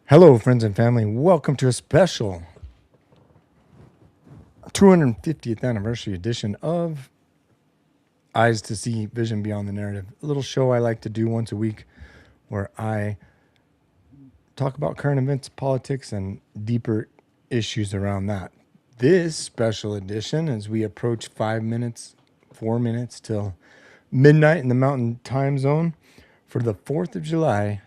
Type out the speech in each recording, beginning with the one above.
Hello, friends and family. Welcome to a special 250th anniversary edition of Eyes to See, Vision Beyond the Narrative, a little show I like to do once a week where I talk about current events, politics, and deeper issues around that. This special edition, as we approach 4 minutes till midnight in the Mountain Time Zone for the 4th of July,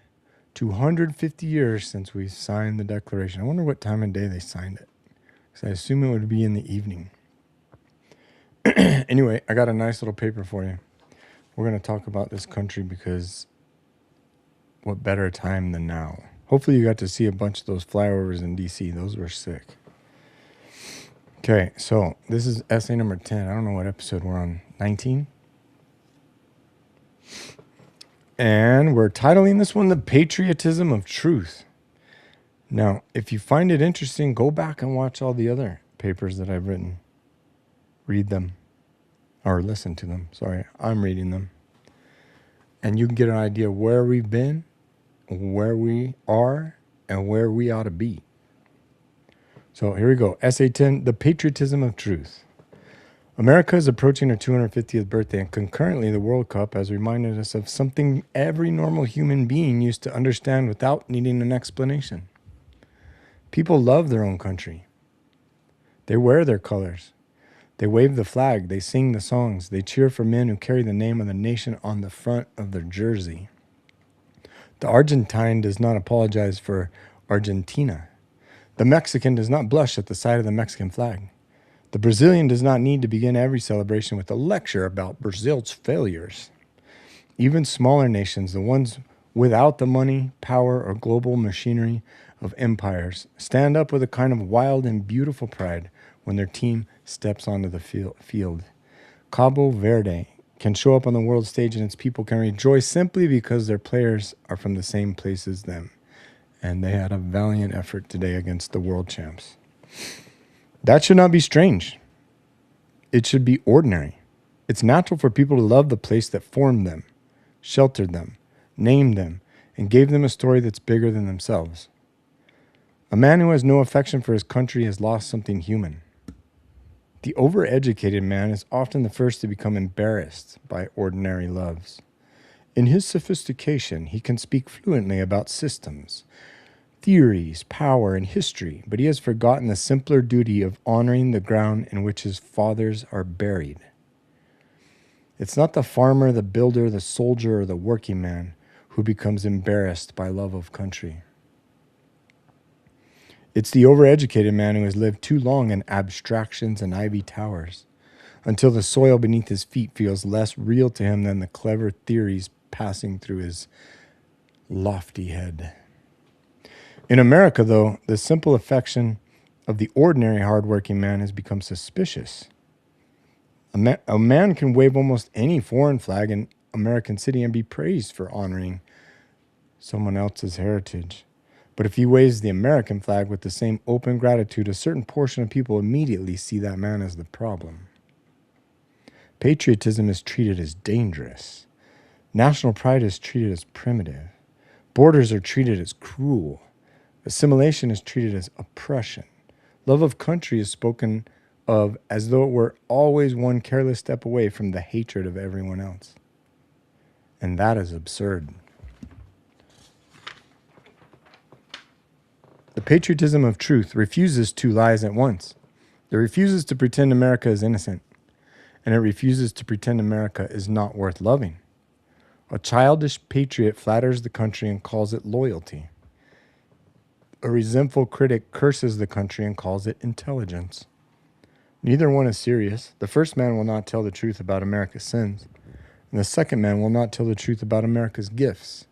250 years since we signed the Declaration. I wonder what time of day they signed it, because I assume it would be in the evening. Anyway, I got a nice little paper for you. We're going to talk about this country because what better time than now? Hopefully you got to see a bunch of those flyovers in D.C. Those were sick. Okay, so this is essay number 10. I don't know what episode we're on. 19? And we're titling this one, The Patriotism of Truth. Now, if you find it interesting, go back and watch all the other papers that I've written. Read them. Or listen to them. Sorry, I'm reading them. And you can get an idea where we've been, where we are, and where we ought to be. So here we go. Essay 10, The Patriotism of Truth. America is approaching her 250th birthday, and concurrently the World Cup has reminded us of something every normal human being used to understand without needing an explanation. People love their own country. They wear their colors. They wave the flag. They sing the songs. They cheer for men who carry the name of the nation on the front of their jersey. The Argentine does not apologize for Argentina. The Mexican does not blush at the sight of the Mexican flag. The Brazilian does not need to begin every celebration with a lecture about Brazil's failures. Even smaller nations, the ones without the money, power, or global machinery of empires, stand up with a kind of wild and beautiful pride when their team steps onto the field. Cabo Verde can show up on the world stage and its people can rejoice simply because their players are from the same place as them. And they had a valiant effort today against the world champs. That should not be strange. It should be ordinary. It's natural for people to love the place that formed them, sheltered them, named them, and gave them a story that's bigger than themselves. A man who has no affection for his country has lost something human. The overeducated man is often the first to become embarrassed by ordinary loves. In his sophistication, he can speak fluently about systems, theories, power, and history, but he has forgotten the simpler duty of honoring the ground in which his fathers are buried. It's not the farmer, the builder, the soldier, or the working man who becomes embarrassed by love of country. It's the overeducated man who has lived too long in abstractions and ivy towers, until the soil beneath his feet feels less real to him than the clever theories passing through his lofty head. In America, though, the simple affection of the ordinary hardworking man has become suspicious. A man can wave almost any foreign flag in American city and be praised for honoring someone else's heritage. But if he waves the American flag with the same open gratitude, a certain portion of people immediately see that man as the problem. Patriotism is treated as dangerous. National pride is treated as primitive. Borders are treated as cruel. Assimilation is treated as oppression. Love of country is spoken of as though it were always one careless step away from the hatred of everyone else. And that is absurd. The patriotism of truth refuses two lies at once. It refuses to pretend America is innocent, and it refuses to pretend America is not worth loving. A childish patriot flatters the country and calls it loyalty. A resentful critic curses the country and calls it intelligence. Neither one is serious. The first man will not tell the truth about America's sins, and the second man will not tell the truth about America's gifts.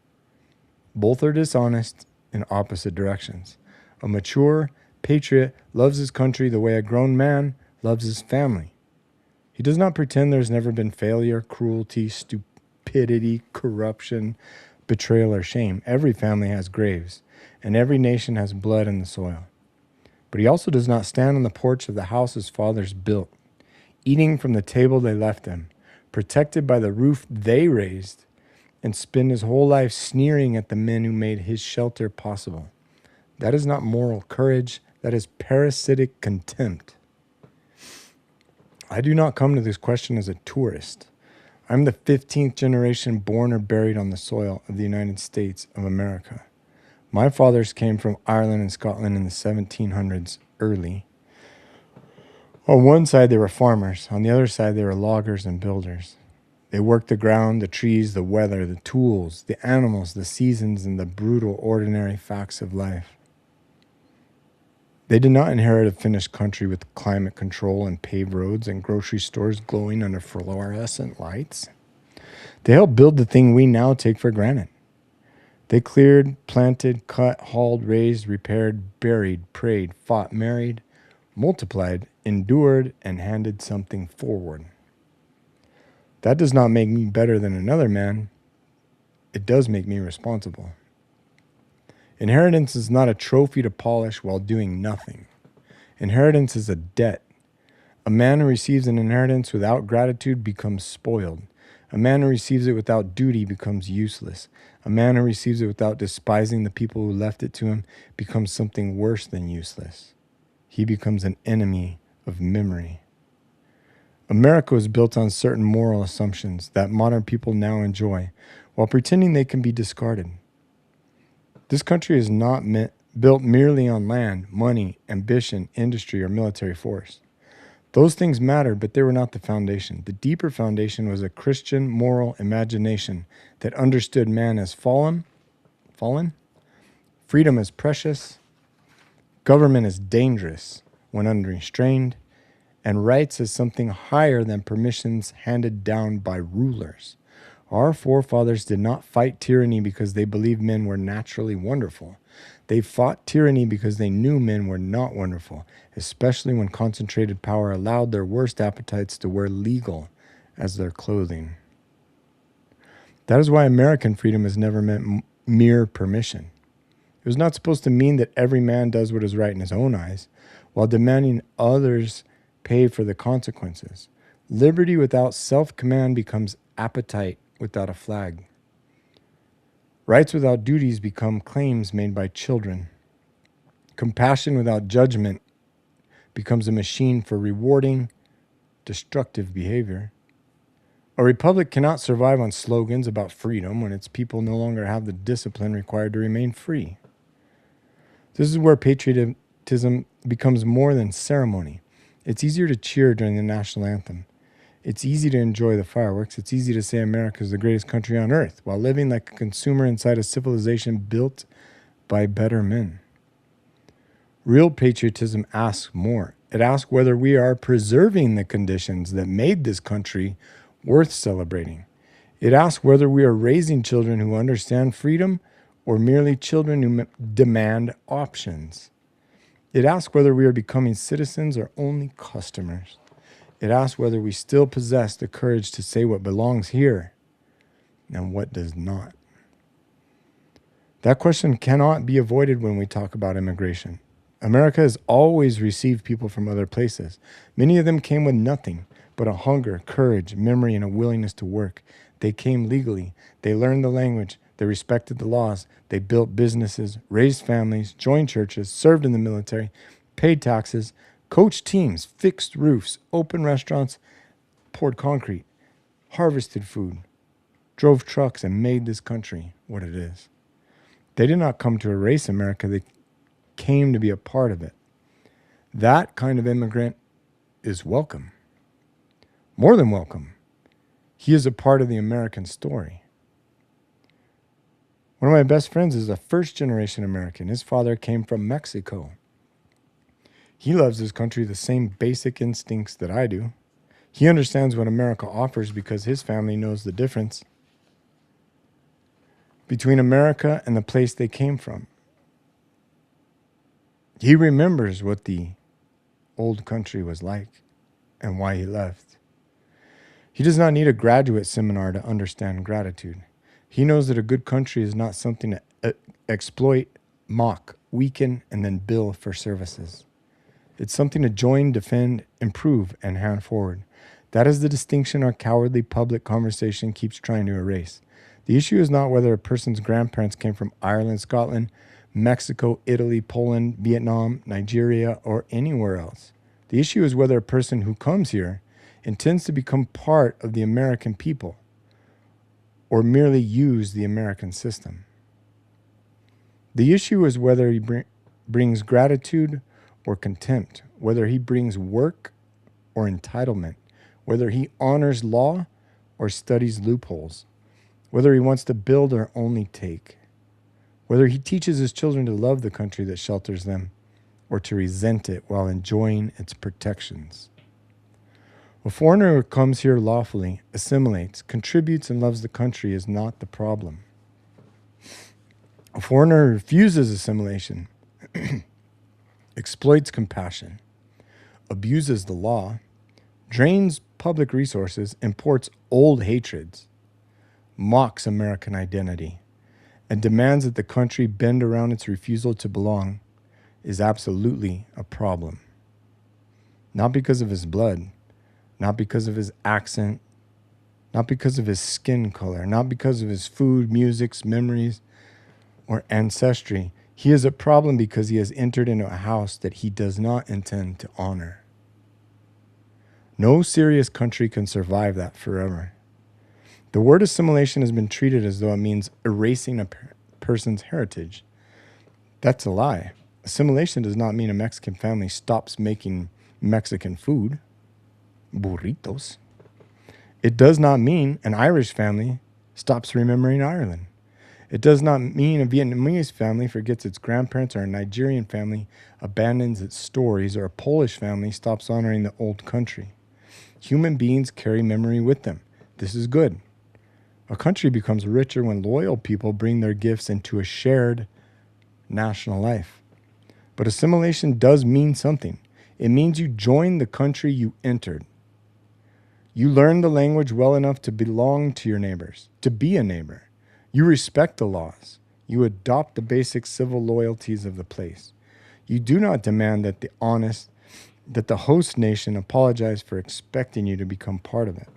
Both are dishonest in opposite directions. A mature patriot loves his country the way a grown man loves his family. He does not pretend there's never been failure, cruelty, stupidity, corruption, betrayal, or shame. Every family has graves, and every nation has blood in the soil. But he also does not stand on the porch of the house his fathers built, eating from the table they left him, protected by the roof they raised, and spend his whole life sneering at the men who made his shelter possible. That is not moral courage. That is parasitic contempt. I do not come to this question as a tourist. I'm the 15th generation born or buried on the soil of the United States of America. My fathers came from Ireland and Scotland in the 1700s early. On one side, they were farmers. On the other side, they were loggers and builders. They worked the ground, the trees, the weather, the tools, the animals, the seasons, and the brutal, ordinary facts of life. They did not inherit a finished country with climate control and paved roads and grocery stores glowing under fluorescent lights. They helped build the thing we now take for granted. They cleared, planted, cut, hauled, raised, repaired, buried, prayed, fought, married, multiplied, endured, and handed something forward. That does not make me better than another man. It does make me responsible. Inheritance is not a trophy to polish while doing nothing. Inheritance is a debt. A man who receives an inheritance without gratitude becomes spoiled. A man who receives it without duty becomes useless. A man who receives it without despising the people who left it to him becomes something worse than useless. He becomes an enemy of memory. America was built on certain moral assumptions that modern people now enjoy, while pretending they can be discarded. This country is not built merely on land, money, ambition, industry, or military force. Those things mattered, but they were not the foundation. The deeper foundation was a Christian moral imagination that understood man as fallen, freedom as precious, government as dangerous when unrestrained, and rights as something higher than permissions handed down by rulers. Our forefathers did not fight tyranny because they believed men were naturally wonderful. They fought tyranny because they knew men were not wonderful, especially when concentrated power allowed their worst appetites to wear legal as their clothing. That is why American freedom has never meant mere permission. It was not supposed to mean that every man does what is right in his own eyes, while demanding others pay for the consequences. Liberty without self-command becomes appetite without a flag. Rights without duties become claims made by children. Compassion without judgment becomes a machine for rewarding destructive behavior. A republic cannot survive on slogans about freedom when its people no longer have the discipline required to remain free. This is where patriotism becomes more than ceremony. It's easier to cheer during the national anthem. It's easy to enjoy the fireworks. It's easy to say America is the greatest country on earth while living like a consumer inside a civilization built by better men. Real patriotism asks more. It asks whether we are preserving the conditions that made this country worth celebrating. It asks whether we are raising children who understand freedom or merely children who demand options. It asks whether we are becoming citizens or only customers. It asks whether we still possess the courage to say what belongs here and what does not. That question cannot be avoided when we talk about immigration. America has always received people from other places. Many of them came with nothing but a hunger, courage, memory, and a willingness to work. They came legally. They learned the language. They respected the laws. They built businesses, raised families, joined churches, served in the military, paid taxes, coached teams, fixed roofs, opened restaurants, poured concrete, harvested food, drove trucks, and made this country what it is. They did not come to erase America. They came to be a part of it. That kind of immigrant is welcome. More than welcome. He is a part of the American story. One of my best friends is a first-generation American. His father came from Mexico. He loves his country the same basic instincts that I do. He understands what America offers because his family knows the difference between America and the place they came from. He remembers what the old country was like and why he left. He does not need a graduate seminar to understand gratitude. He knows that a good country is not something to exploit, mock, weaken, and then bill for services. It's something to join, defend, improve, and hand forward. That is the distinction our cowardly public conversation keeps trying to erase. The issue is not whether a person's grandparents came from Ireland, Scotland, Mexico, Italy, Poland, Vietnam, Nigeria, or anywhere else. The issue is whether a person who comes here intends to become part of the American people or merely use the American system. The issue is whether he brings gratitude or contempt, whether he brings work or entitlement, whether he honors law or studies loopholes, whether he wants to build or only take, whether he teaches his children to love the country that shelters them or to resent it while enjoying its protections. A foreigner who comes here lawfully, assimilates, contributes, and loves the country is not the problem. A foreigner who refuses assimilation, exploits compassion, abuses the law, drains public resources, imports old hatreds, mocks American identity, and demands that the country bend around its refusal to belong is absolutely a problem. Not because of his blood, not because of his accent, not because of his skin color, not because of his food, music, memories, or ancestry. He is a problem because he has entered into a house that he does not intend to honor. No serious country can survive that forever. The word assimilation has been treated as though it means erasing a person's heritage. That's a lie. Assimilation does not mean a Mexican family stops making Mexican food, burritos. It does not mean an Irish family stops remembering Ireland. It does not mean a Vietnamese family forgets its grandparents or a Nigerian family abandons its stories or a Polish family stops honoring the old country. Human beings carry memory with them. This is good. A country becomes richer when loyal people bring their gifts into a shared national life. But assimilation does mean something. It means you join the country you entered. You learn the language well enough to belong to your neighbors, to be a neighbor. You respect the laws. You adopt the basic civil loyalties of the place. You do not demand that the host nation apologize for expecting you to become part of it.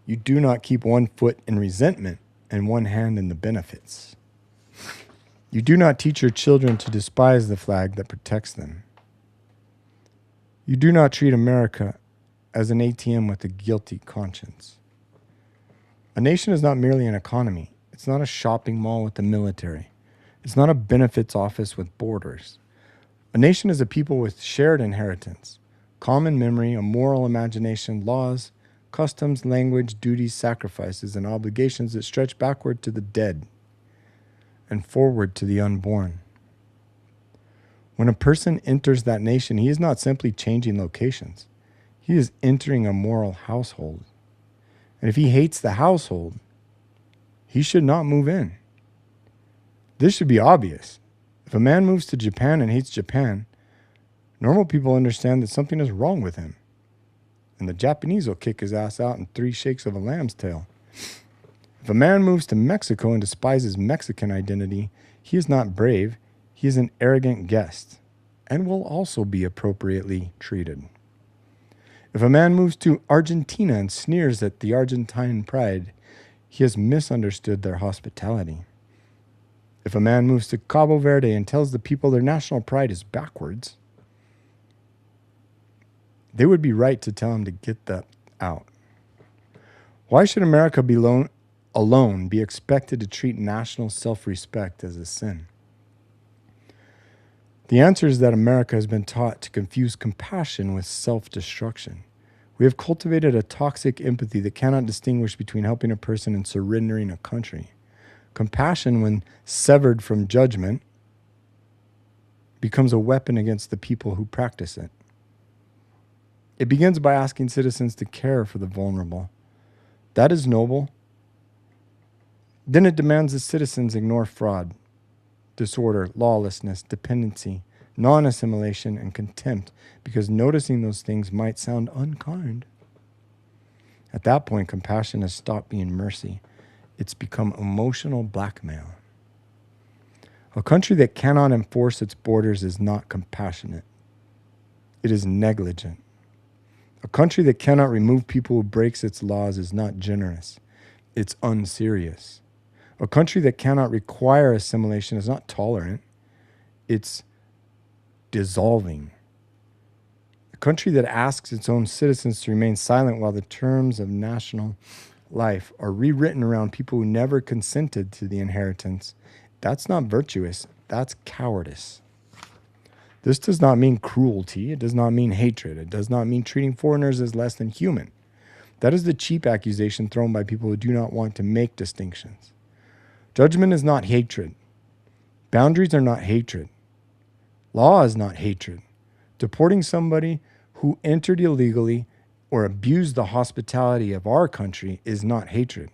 You do not keep one foot in resentment and one hand in the benefits. You do not teach your children to despise the flag that protects them. You do not treat America as an ATM with a guilty conscience. A nation is not merely an economy. It's not a shopping mall with a military. It's not a benefits office with borders. A nation is a people with shared inheritance, common memory, a moral imagination, laws, customs, language, duties, sacrifices, and obligations that stretch backward to the dead and forward to the unborn. When a person enters that nation, he is not simply changing locations. He is entering a moral household. And if he hates the household, he should not move in. This should be obvious. If a man moves to Japan and hates Japan, normal people understand that something is wrong with him. And the Japanese will kick his ass out in 3 shakes of a lamb's tail. If a man moves to Mexico and despises Mexican identity, he is not brave. He is an arrogant guest and will also be appropriately treated. If a man moves to Argentina and sneers at the Argentine pride, he has misunderstood their hospitality. If a man moves to Cabo Verde and tells the people their national pride is backwards, they would be right to tell him to get that out. Why should America alone be expected to treat national self-respect as a sin? The answer is that America has been taught to confuse compassion with self-destruction. We have cultivated a toxic empathy that cannot distinguish between helping a person and surrendering a country. Compassion, when severed from judgment, becomes a weapon against the people who practice it. It begins by asking citizens to care for the vulnerable. That is noble. Then it demands that citizens ignore fraud, disorder, lawlessness, dependency, non-assimilation, and contempt, because noticing those things might sound unkind. At that point, compassion has stopped being mercy. It's become emotional blackmail. A country that cannot enforce its borders is not compassionate. It is negligent. A country that cannot remove people who breaks its laws is not generous. It's unserious. A country that cannot require assimilation is not tolerant. It's dissolving. A country that asks its own citizens to remain silent while the terms of national life are rewritten around people who never consented to the inheritance, that's not virtuous. That's cowardice. This does not mean cruelty. It does not mean hatred. It does not mean treating foreigners as less than human. That is the cheap accusation thrown by people who do not want to make distinctions. Judgment is not hatred. Boundaries are not hatred. Law is not hatred. Deporting somebody who entered illegally or abused the hospitality of our country is not hatred.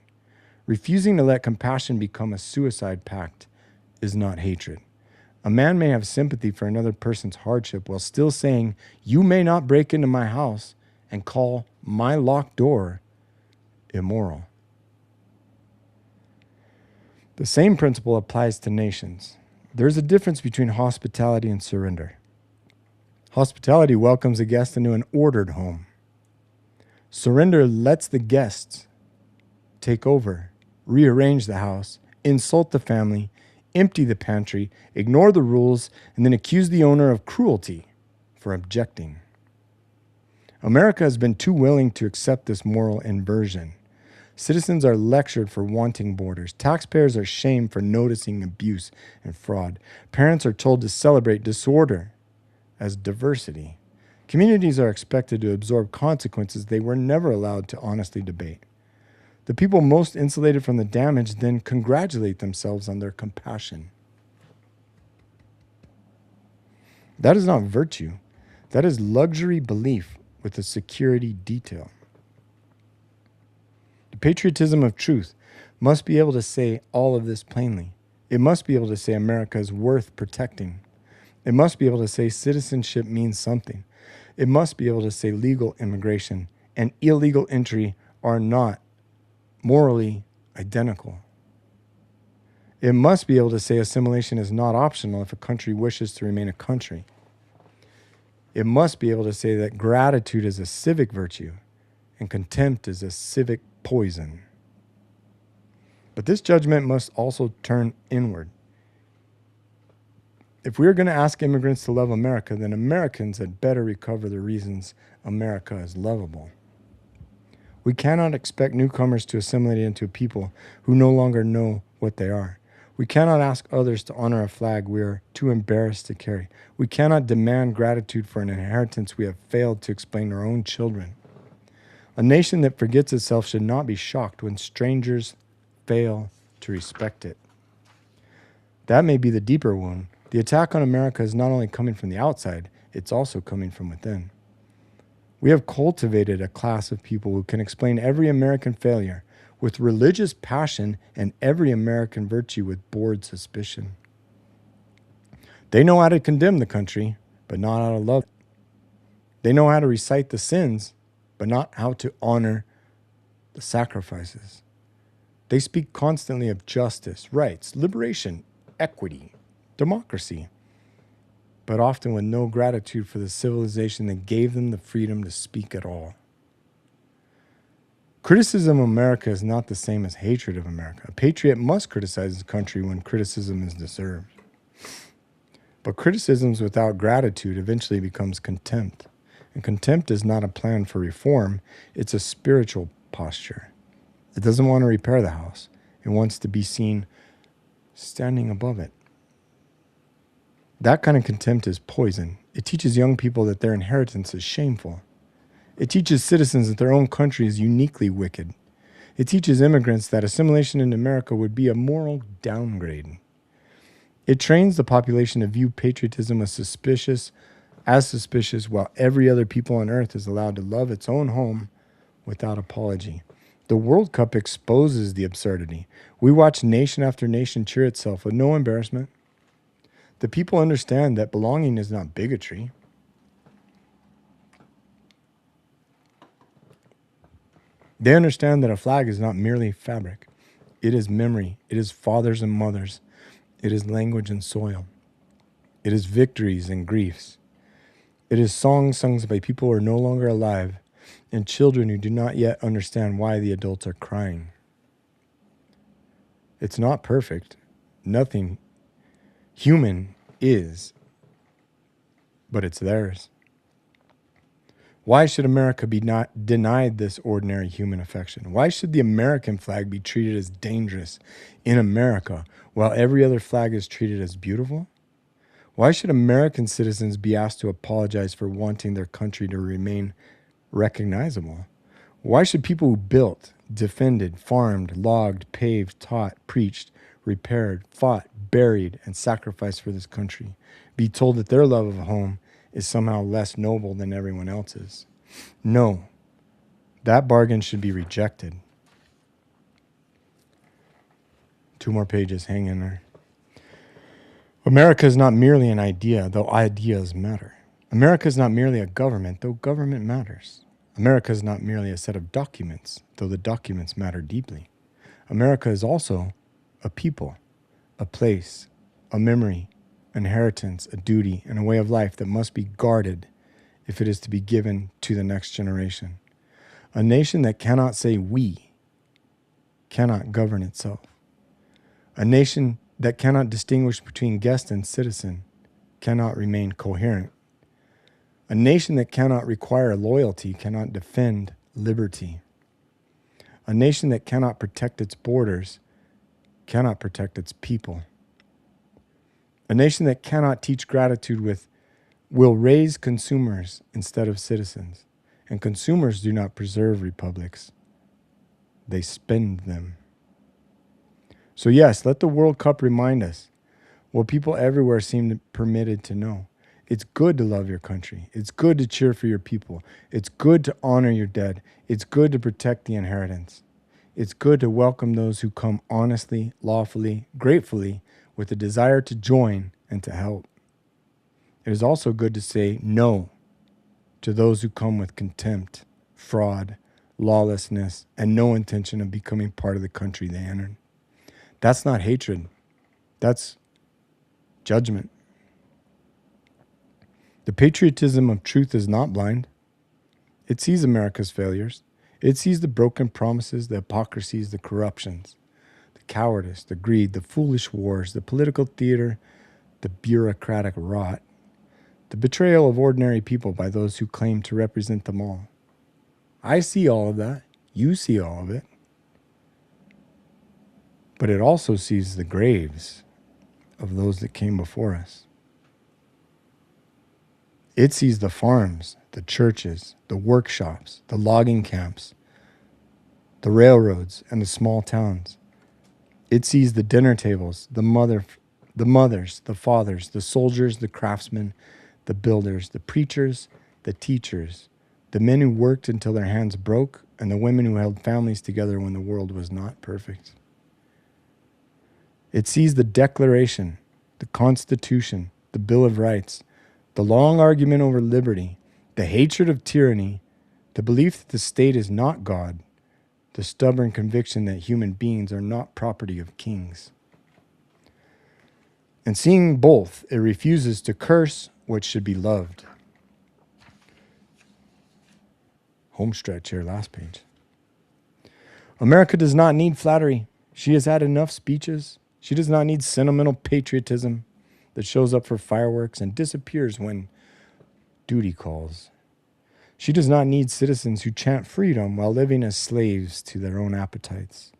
Refusing to let compassion become a suicide pact is not hatred. A man may have sympathy for another person's hardship while still saying, "You may not break into my house," and call my locked door immoral. The same principle applies to nations. There's a difference between hospitality and surrender. Hospitality welcomes a guest into an ordered home. Surrender lets the guests take over, rearrange the house, insult the family, empty the pantry, ignore the rules, and then accuse the owner of cruelty for objecting. America has been too willing to accept this moral inversion. Citizens are lectured for wanting borders. Taxpayers are shamed for noticing abuse and fraud. Parents are told to celebrate disorder as diversity. Communities are expected to absorb consequences they were never allowed to honestly debate. The people most insulated from the damage then congratulate themselves on their compassion. That is not virtue. That is luxury belief with a security detail. The patriotism of truth must be able to say all of this plainly. It must be able to say America is worth protecting. It must be able to say citizenship means something. It must be able to say legal immigration and illegal entry are not morally identical. It must be able to say assimilation is not optional if a country wishes to remain a country. It must be able to say that gratitude is a civic virtue and contempt is a civic poison. But this judgment must also turn inward. If we are going to ask immigrants to love America, then Americans had better recover the reasons America is lovable. We cannot expect newcomers to assimilate into a people who no longer know what they are. We cannot ask others to honor a flag we are too embarrassed to carry. We cannot demand gratitude for an inheritance we have failed to explain to our own children. A nation that forgets itself should not be shocked when strangers fail to respect it. That may be the deeper wound. The attack on America is not only coming from the outside, it's also coming from within. We have cultivated a class of people who can explain every American failure with religious passion and every American virtue with bored suspicion. They know how to condemn the country, but not how to love it. They know how to recite the sins, but not how to honor the sacrifices. They speak constantly of justice, rights, liberation, equity, democracy, but often with no gratitude for the civilization that gave them the freedom to speak at all. Criticism of America is not the same as hatred of America. A patriot must criticize his country when criticism is deserved. But criticisms without gratitude eventually becomes contempt. And contempt is not a plan for reform. It's a spiritual posture. It doesn't want to repair the house. It wants to be seen standing above it. That kind of contempt is poison. It teaches young people that their inheritance is shameful. It teaches citizens that their own country is uniquely wicked. It teaches immigrants that assimilation in America would be a moral downgrade. It trains the population to view patriotism as suspicious, while every other people on earth is allowed to love its own home without apology. The World Cup exposes the absurdity. We watch nation after nation cheer itself with no embarrassment. The people understand that belonging is not bigotry. They understand that a flag is not merely fabric. It is memory. It is fathers and mothers. It is language and soil. It is victories and griefs. It is songs sung by people who are no longer alive and children who do not yet understand why the adults are crying. It's not perfect. Nothing human is, but it's theirs. Why should America be not denied this ordinary human affection? Why should the American flag be treated as dangerous in America while every other flag is treated as beautiful? Why should American citizens be asked to apologize for wanting their country to remain recognizable? Why should people who built, defended, farmed, logged, paved, taught, preached, repaired, fought, buried, and sacrificed for this country be told that their love of home is somehow less noble than everyone else's? No, that bargain should be rejected. 2 more pages, hang in there. America is not merely an idea, though ideas matter. America is not merely a government, though government matters. America is not merely a set of documents, though the documents matter deeply. America is also a people, a place, a memory, an inheritance, a duty, and a way of life that must be guarded if it is to be given to the next generation. A nation that cannot say we cannot govern itself. A nation that cannot distinguish between guest and citizen cannot remain coherent. A nation that cannot require loyalty cannot defend liberty. A nation that cannot protect its borders cannot protect its people. A nation that cannot teach gratitude will raise consumers instead of citizens. And consumers do not preserve republics. They spend them. So yes, let the World Cup remind us what people everywhere seem permitted to know. It's good to love your country. It's good to cheer for your people. It's good to honor your dead. It's good to protect the inheritance. It's good to welcome those who come honestly, lawfully, gratefully, with a desire to join and to help. It is also good to say no to those who come with contempt, fraud, lawlessness, and no intention of becoming part of the country they entered. That's not hatred. That's judgment. The patriotism of truth is not blind. It sees America's failures. It sees the broken promises, the hypocrisies, the corruptions, the cowardice, the greed, the foolish wars, the political theater, the bureaucratic rot, the betrayal of ordinary people by those who claim to represent them all. I see all of that. You see all of it. But it also sees the graves of those that came before us. It sees the farms, the churches, the workshops, the logging camps, the railroads, and the small towns. It sees the dinner tables, the mothers, the fathers, the soldiers, the craftsmen, the builders, the preachers, the teachers, the men who worked until their hands broke, and the women who held families together when the world was not perfect. It sees the Declaration, the Constitution, the Bill of Rights, the long argument over liberty, the hatred of tyranny, the belief that the state is not God, the stubborn conviction that human beings are not property of kings. And seeing both, it refuses to curse what should be loved. Home stretch here, last page. America does not need flattery. She has had enough speeches. She does not need sentimental patriotism that shows up for fireworks and disappears when duty calls. She does not need citizens who chant freedom while living as slaves to their own appetites.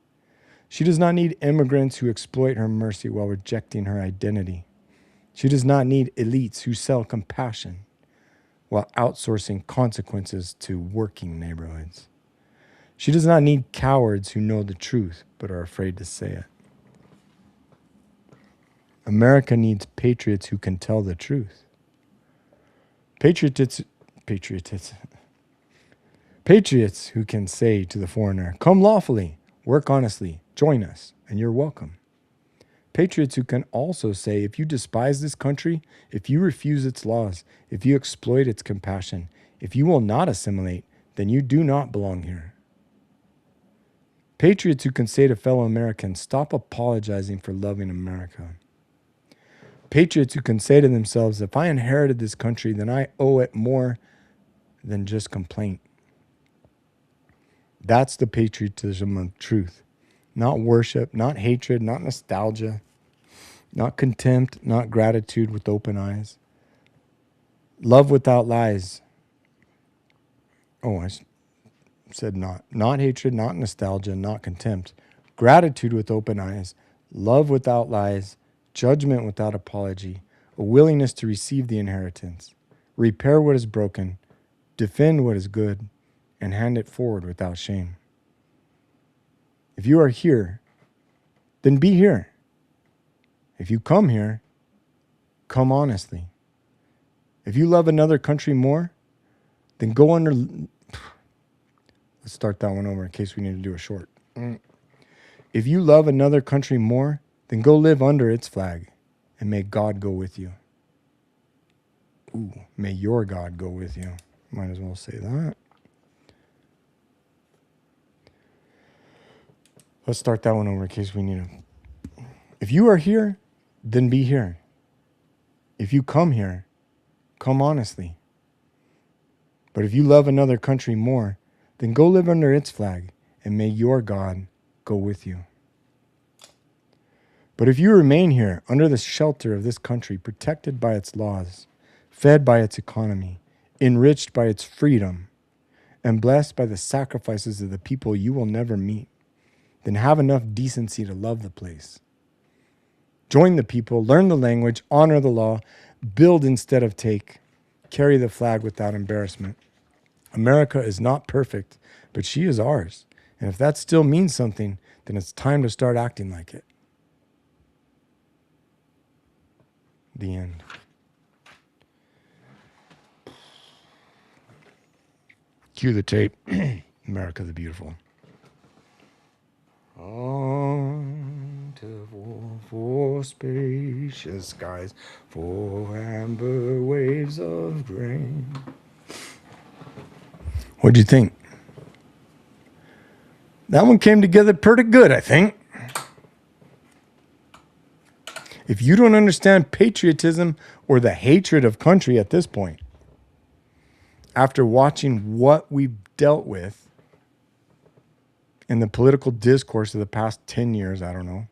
She does not need immigrants who exploit her mercy while rejecting her identity. She does not need elites who sell compassion while outsourcing consequences to working neighborhoods. She does not need cowards who know the truth but are afraid to say it. America needs patriots who can tell the truth. Patriots who can say to the foreigner, "Come lawfully, work honestly, join us, and you're welcome." Patriots who can also say, if you despise this country, if you refuse its laws, if you exploit its compassion, if you will not assimilate, then you do not belong here. Patriots who can say to fellow Americans, stop apologizing for loving America. Patriots who can say to themselves, if I inherited this country, then I owe it more than just complaint. That's the patriotism of truth. not worship, not hatred, not nostalgia, not contempt, not gratitude with open eyes. Love without lies. Oh, I said not. Not hatred, not nostalgia, not contempt. Gratitude with open eyes. Love without lies. Judgment without apology. A willingness to receive the inheritance. Repair what is broken. Defend what is good. And hand it forward without shame. If you are here, then be here. If you come here, come honestly. If you love another country more, then go under... Let's start that one over in case we need to do a short. If you love another country more, then go live under its flag, and may God go with you. Ooh, may your God go with you. Might as well say that. Let's start that one over in case we need to. If you are here, then be here. If you come here, come honestly. But if you love another country more, then go live under its flag, and may your God go with you. But if you remain here under the shelter of this country, protected by its laws, fed by its economy, enriched by its freedom, and blessed by the sacrifices of the people you will never meet, then have enough decency to love the place. Join the people, learn the language, honor the law, build instead of take, carry the flag without embarrassment. America is not perfect, but she is ours. And if that still means something, then it's time to start acting like it. The end. Cue the tape. America the Beautiful. On to war for spacious skies, for amber waves of grain. What'd you think? That one came together pretty good, I think. If you don't understand patriotism or the hatred of country at this point, after watching what we've dealt with in the political discourse of the past 10 years, I don't know,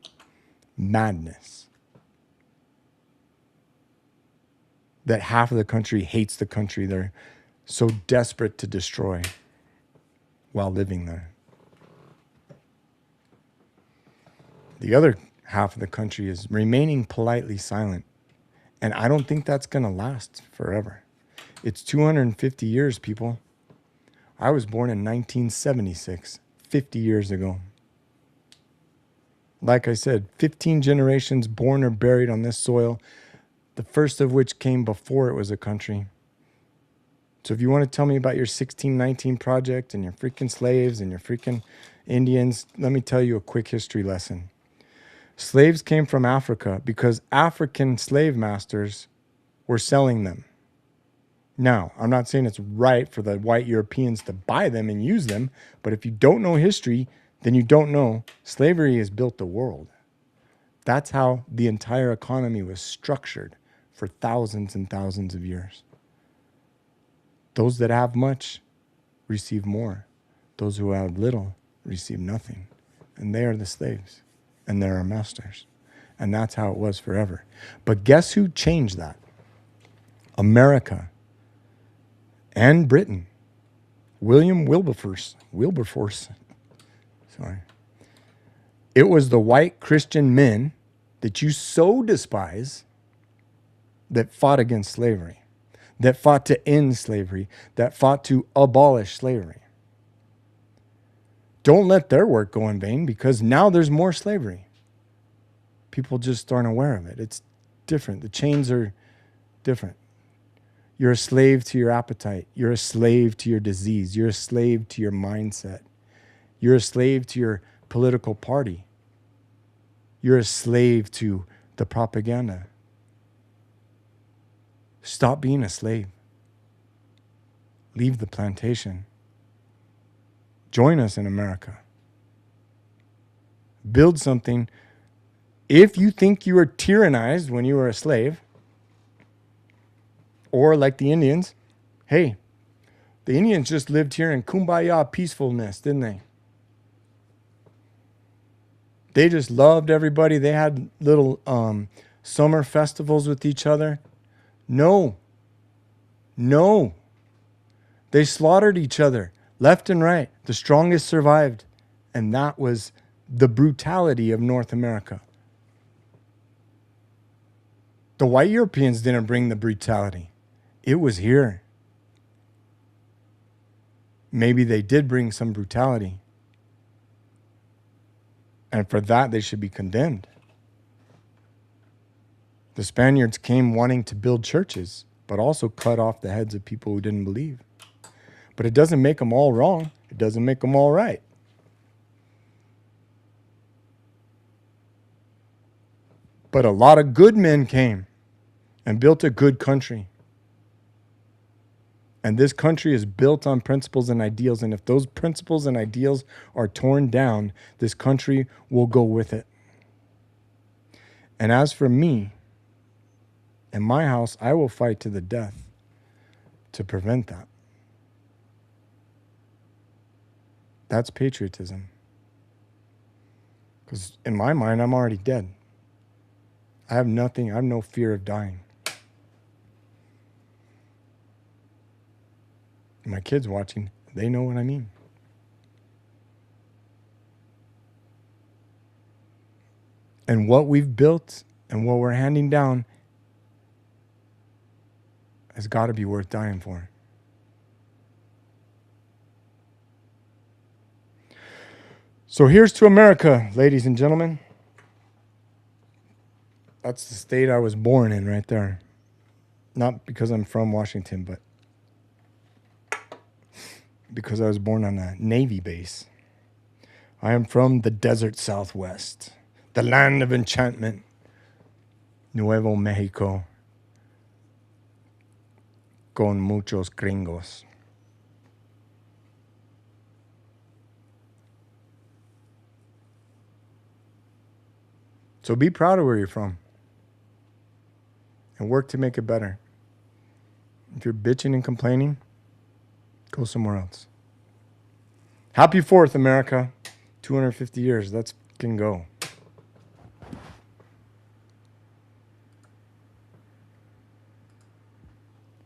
madness. That half of the country hates the country they're so desperate to destroy while living there. The other half of the country is remaining politely silent. And I don't think that's going to last forever. It's 250 years, people. I was born in 1976, 50 years ago. Like I said, 15 generations born or buried on this soil, the first of which came before it was a country. So if you want to tell me about your 1619 project and your freaking slaves and your freaking Indians, let me tell you a quick history lesson. Slaves came from Africa because African slave masters were selling them. Now, I'm not saying it's right for the white Europeans to buy them and use them, but if you don't know history, then you don't know slavery has built the world. That's how the entire economy was structured for thousands and thousands of years. Those that have much receive more. Those who have little receive nothing. And they are the slaves. And they're our masters. And that's how it was forever. But guess who changed that? America and Britain. William Wilberforce. Sorry. It was the white Christian men that you so despise that fought against slavery, that fought to end slavery, that fought to abolish slavery. Don't let their work go in vain because now there's more slavery. People just aren't aware of it. It's different. The chains are different. You're a slave to your appetite. You're a slave to your disease. You're a slave to your mindset. You're a slave to your political party. You're a slave to the propaganda. Stop being a slave. Leave the plantation. Join us in America. Build something. If you think you were tyrannized when you were a slave, or like the Indians, hey, the Indians just lived here in kumbaya peacefulness, didn't they? They just loved everybody. They had little summer festivals with each other. No. No. They slaughtered each other left and right. The strongest survived. And that was the brutality of North America. The white Europeans didn't bring the brutality. It was here. Maybe they did bring some brutality. And for that, they should be condemned. The Spaniards came wanting to build churches, but also cut off the heads of people who didn't believe. But it doesn't make them all wrong. It doesn't make them all right. But a lot of good men came and built a good country. And this country is built on principles and ideals. And if those principles and ideals are torn down, this country will go with it. And as for me, in my house, I will fight to the death to prevent that. That's patriotism. Because in my mind, I'm already dead. I have nothing. I have no fear of dying. My kids watching, they know what I mean. And what we've built and what we're handing down has got to be worth dying for. So here's to America, ladies and gentlemen. That's the state I was born in right there. Not because I'm from Washington, but because I was born on a Navy base. I am from the desert Southwest, the land of enchantment, Nuevo Mexico, con muchos gringos. So be proud of where you're from and work to make it better. If you're bitching and complaining, go somewhere else. Happy 4th, America. 250 years. Let's fucking go.